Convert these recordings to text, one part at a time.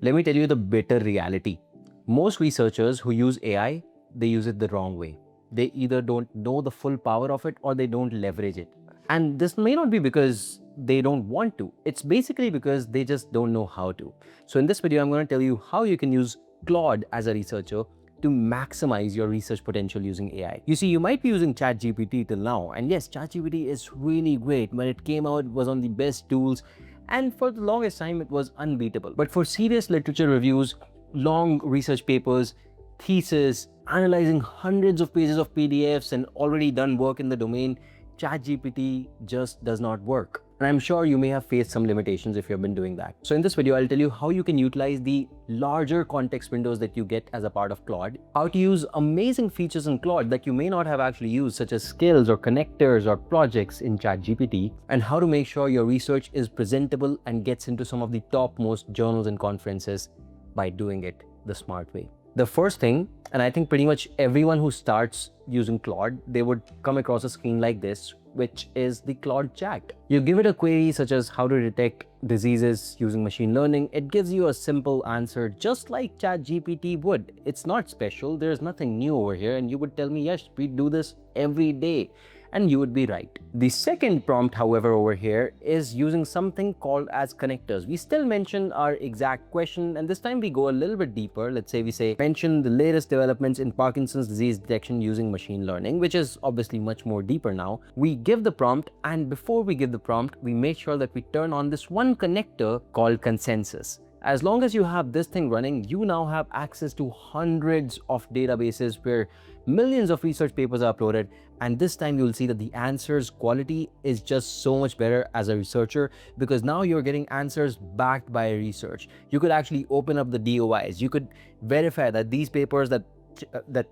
Let me tell you the bitter reality. Most researchers who use AI, they use it the wrong way. They either don't know the full power of it or they don't leverage it. And this may not be because they don't want to. It's basically because they just don't know how to. So in this video, I'm going to tell you how you can use Claude as a researcher to maximize your research potential using AI. You see, you might be using ChatGPT till now, and yes, ChatGPT is really great. When it came out, it was on the best tools, and for the longest time, it was unbeatable. But for serious literature reviews, long research papers, thesis, analyzing hundreds of pages of PDFs and already done work in the domain, ChatGPT just does not work. And I'm sure you may have faced some limitations if you've been doing that. So in this video, I'll tell you how you can utilize the larger context windows that you get as a part of Claude, how to use amazing features in Claude that you may not have actually used, such as skills or connectors or projects in ChatGPT, and how to make sure your research is presentable and gets into some of the topmost journals and conferences by doing it the smart way. The first thing, and I think pretty much everyone who starts using Claude, they would come across a screen like this, which is the Claude chat. You give it a query such as how to detect diseases using machine learning. It gives you a simple answer just like ChatGPT would. It's not special, there's nothing new over here, and you would tell me, yes, we do this every day. And you would be right. The second prompt, however, over here is using something called as connectors. We still mention our exact question, and this time we go a little bit deeper. Let's say we say, mention the latest developments in Parkinson's disease detection using machine learning, which is obviously much more deeper now. We give the prompt, and before we give the prompt, we make sure that we turn on this one connector called consensus. As long as you have this thing running, you now have access to hundreds of databases where millions of research papers are uploaded, and this time you'll see that the answers quality is just so much better as a researcher, because now you're getting answers backed by research. You could actually open up the DOIs. You could verify that these papers that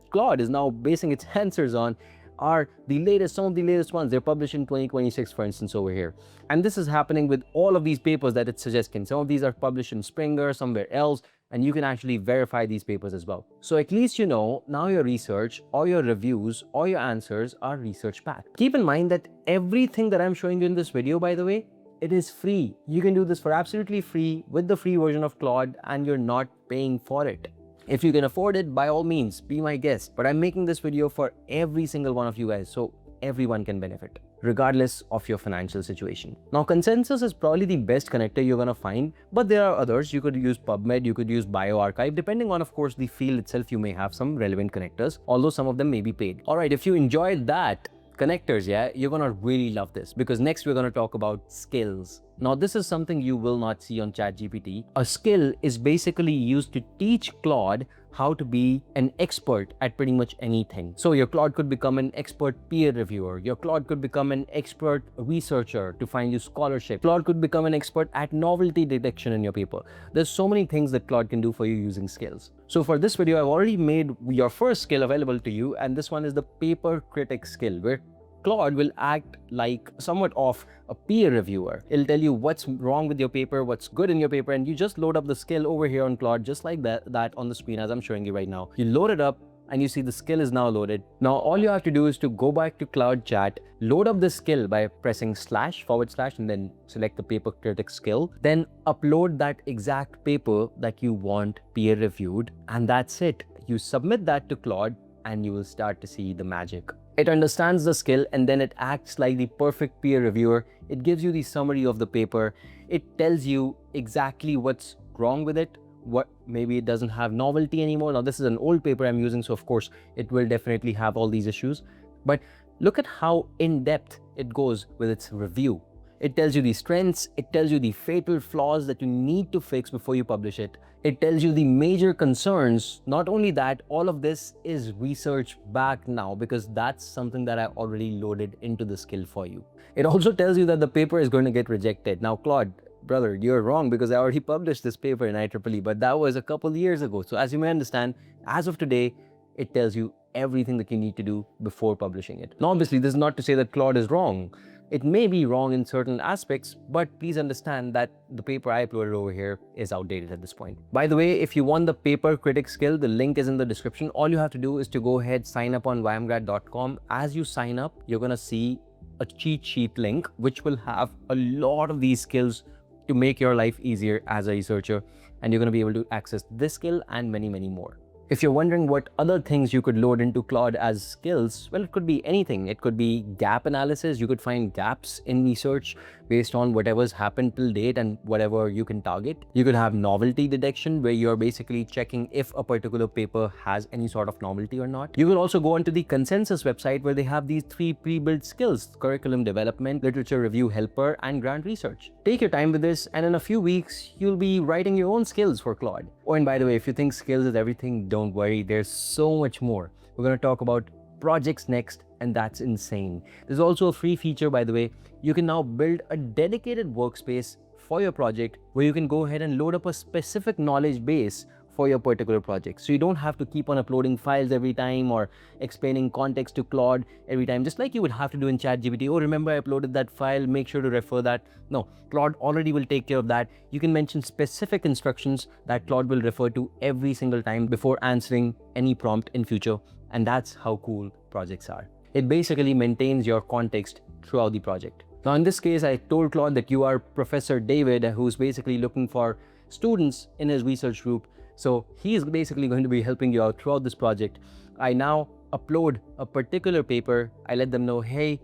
Claude is now basing its answers on are the latest, some of the latest ones. They're published in 2026, for instance, over here. And this is happening with all of these papers that it's suggesting. Some of these are published in Springer, somewhere else, and you can actually verify these papers as well. So at least you know now your research or your reviews or your answers are research backed. Keep in mind that everything that I'm showing you in this video, by the way, it is free. You can do this for absolutely free with the free version of Claude, and you're not paying for it. If you can afford it, by all means, be my guest. But I'm making this video for every single one of you guys, so everyone can benefit, regardless of your financial situation. Now, consensus is probably the best connector you're gonna find, but there are others. You could use PubMed, you could use bioRxiv. Depending on, of course, the field itself, you may have some relevant connectors, although some of them may be paid. All right, if you enjoyed that, connectors, yeah, you're gonna really love this, because next we're gonna talk about skills. Now, this is something you will not see on ChatGPT. A skill is basically used to teach Claude how to be an expert at pretty much anything. So your Claude could become an expert peer reviewer. Your Claude could become an expert researcher to find you scholarship. Claude could become an expert at novelty detection in your paper. There's so many things that Claude can do for you using skills. So for this video, I've already made your first skill available to you, and this one is the paper critic skill, where Claude will act like somewhat of a peer reviewer. It'll tell you what's wrong with your paper, what's good in your paper, and you just load up the skill over here on Claude, just like that on the screen as I'm showing you right now. You load it up, and you see the skill is now loaded. Now, all you have to do is to go back to Claude chat, load up the skill by pressing / and then select the paper critic skill, then upload that exact paper that you want peer reviewed, and that's it. You submit that to Claude, and you will start to see the magic. It understands the skill, and then it acts like the perfect peer reviewer. It gives you the summary of the paper. It tells you exactly what's wrong with it, what maybe it doesn't have novelty anymore. Now, this is an old paper I'm using, so of course it will definitely have all these issues. But look at how in-depth it goes with its review. It tells you the strengths, it tells you the fatal flaws that you need to fix before you publish it. It tells you the major concerns. Not only that, all of this is research backed now, because that's something that I already loaded into the skill for you. It also tells you that the paper is going to get rejected. Now, Claude, brother, you're wrong, because I already published this paper in IEEE, but that was a couple years ago. So as you may understand, as of today, it tells you everything that you need to do before publishing it. Now, obviously, this is not to say that Claude is wrong. It may be wrong in certain aspects, but please understand that the paper I uploaded over here is outdated at this point. By the way, if you want the paper critic skill, the link is in the description. All you have to do is to go ahead, sign up on YMGrad.com. As you sign up, you're gonna see a cheat sheet link, which will have a lot of these skills to make your life easier as a researcher. and you're going to be able to access this skill and many, many more. If you're wondering what other things you could load into Claude as skills, well, it could be anything. It could be gap analysis. You could find gaps in research based on whatever's happened till date and whatever you can target. You could have novelty detection, where you're basically checking if a particular paper has any sort of novelty or not. You could also go onto the consensus website, where they have these 3 pre-built skills: curriculum development, literature review helper, and grant research. Take your time with this, and in a few weeks, you'll be writing your own skills for Claude. Oh, and by the way, if you think skills is everything, don't worry, there's so much more. We're going to talk about projects next, and that's insane. There's also a free feature, by the way. You can now build a dedicated workspace for your project, where you can go ahead and load up a specific knowledge base for your particular project. So you don't have to keep on uploading files every time or explaining context to Claude every time, just like you would have to do in ChatGPT. Oh, remember I uploaded that file, make sure to refer that. No, Claude already will take care of that. You can mention specific instructions that Claude will refer to every single time before answering any prompt in future. And that's how cool projects are. It basically maintains your context throughout the project. Now, in this case, I told Claude that you are Professor David, who's basically looking for students in his research group. So he is basically going to be helping you out throughout this project. I now upload a particular paper. I let them know, hey,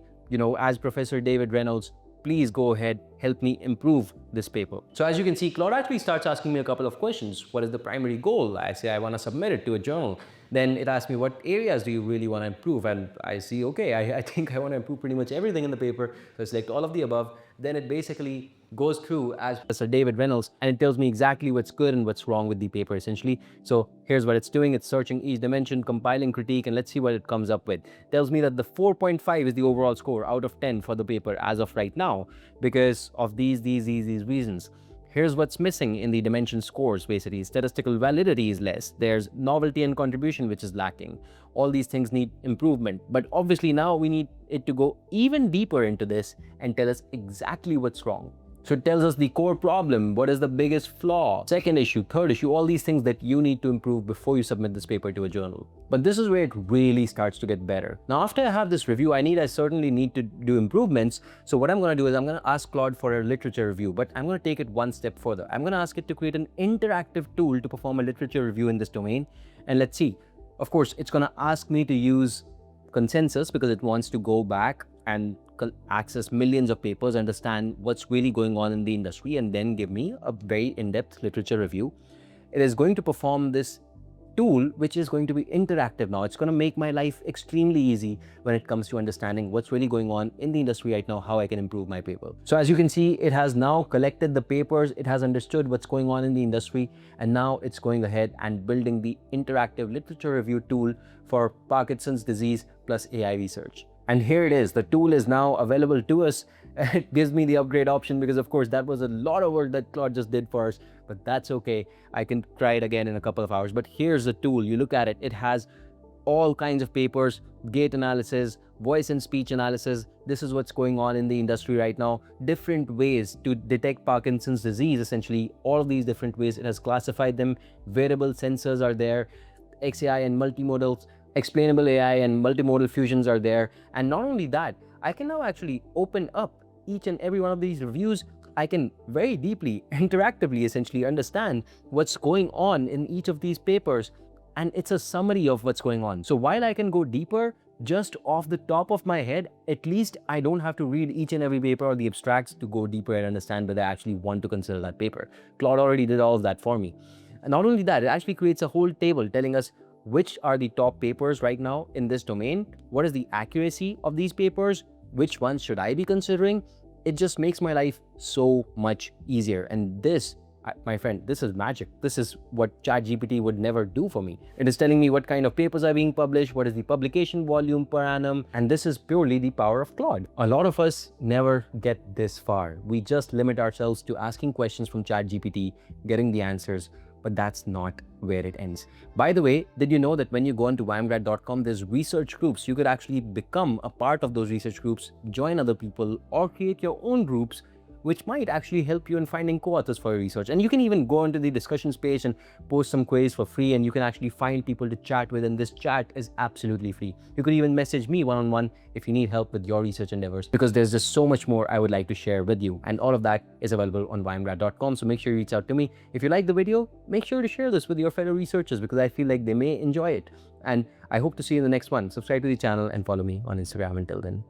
as Professor David Reynolds, please go ahead, help me improve this paper. So as you can see, Claude actually starts asking me a couple of questions. What is the primary goal? I say I want to submit it to a journal. Then it asks me, what areas do you really want to improve? And I see, okay, I think I want to improve pretty much everything in the paper. So I select all of the above. Then it basically goes through as Professor David Reynolds, and it tells me exactly what's good and what's wrong with the paper, essentially. So here's what it's doing. It's searching each dimension, compiling critique, and let's see what it comes up with. It tells me that the 4.5 is the overall score out of 10 for the paper as of right now, because of these reasons. Here's what's missing in the dimension scores, basically. Statistical validity is less. There's novelty and contribution, which is lacking. All these things need improvement. But obviously now we need it to go even deeper into this and tell us exactly what's wrong. So it tells us the core problem, what is the biggest flaw, second issue, third issue, all these things that you need to improve before you submit this paper to a journal. But this is where it really starts to get better. Now, after I have this review, I certainly need to do improvements. So what I'm going to do is I'm going to ask Claude for a literature review, but I'm going to take it one step further. I'm going to ask it to create an interactive tool to perform a literature review in this domain. And let's see. Of course, it's going to ask me to use consensus because it wants to go back and access millions of papers, understand what's really going on in the industry, and then give me a very in-depth literature review. It is going to perform this tool, which is going to be interactive now. It's going to make my life extremely easy when it comes to understanding what's really going on in the industry right now, how I can improve my paper. So as you can see, it has now collected the papers, it has understood what's going on in the industry, and now it's going ahead and building the interactive literature review tool for Parkinson's disease plus AI research. And here it is. The tool is now available to us. It gives me the upgrade option because, of course, that was a lot of work that Claude just did for us, but that's okay. I can try it again in a couple of hours. But here's the tool. You look at it. It has all kinds of papers, gait analysis, voice and speech analysis. This is what's going on in the industry right now. Different ways to detect Parkinson's disease, essentially. All of these different ways. It has classified them. Variable sensors are there. XAI and multimodals. Explainable AI and multimodal fusions are there. And not only that, I can now actually open up each and every one of these reviews. I can very deeply, interactively, essentially understand what's going on in each of these papers. And it's a summary of what's going on. So while I can go deeper, just off the top of my head, at least I don't have to read each and every paper or the abstracts to go deeper and understand whether I actually want to consider that paper. Claude already did all of that for me. And not only that, it actually creates a whole table telling us which are the top papers right now in this domain, what is the accuracy of these papers, which ones should I be considering. It just makes my life so much easier. And this, my friend, this is magic. This is what ChatGPT would never do for me. It is telling me what kind of papers are being published, what is the publication volume per annum, and this is purely the power of Claude. A lot of us never get this far. We just limit ourselves to asking questions from ChatGPT, getting the answers, but that's not where it ends. By the way, did you know that when you go onto YMGrad.com, there's research groups. You could actually become a part of those research groups, join other people, or create your own groups which might actually help you in finding co-authors for your research. And you can even go onto the discussions page and post some quiz for free, and you can actually find people to chat with, and this chat is absolutely free. You could even message me one-on-one if you need help with your research endeavors, because there's just so much more I would like to share with you, and all of that is available on YMGrad.com. So make sure you reach out to me. If you like the video, make sure to share this with your fellow researchers, because I feel like they may enjoy it. And I hope to see you in the next one. Subscribe to the channel and follow me on Instagram. Until then.